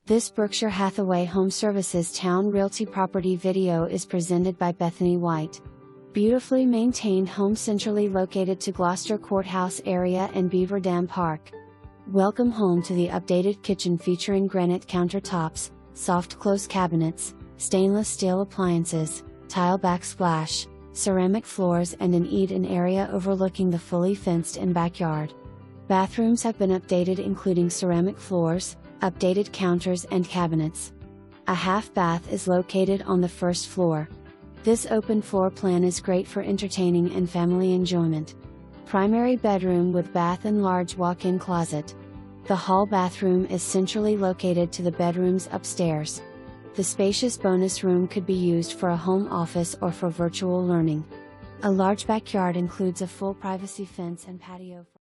This Berkshire Hathaway HomeServices Towne Realty property video is presented by Bethany White. Beautifully maintained home centrally located to Gloucester Courthouse area and Beaverdam Park. Welcome home to the updated kitchen featuring granite countertops, soft close cabinets, stainless steel appliances, tile backsplash, ceramic floors and an eat-in area overlooking the fully fenced in backyard. Bathrooms have been updated including ceramic floors, updated counters and cabinets. A half bath is located on the first floor. This open floor plan is great for entertaining and family enjoyment. Primary bedroom with bath and large walk-in closet. The hall bathroom is centrally located to the bedrooms upstairs. The spacious bonus room could be used for a home office or for virtual learning. A large backyard includes a full privacy fence and patio.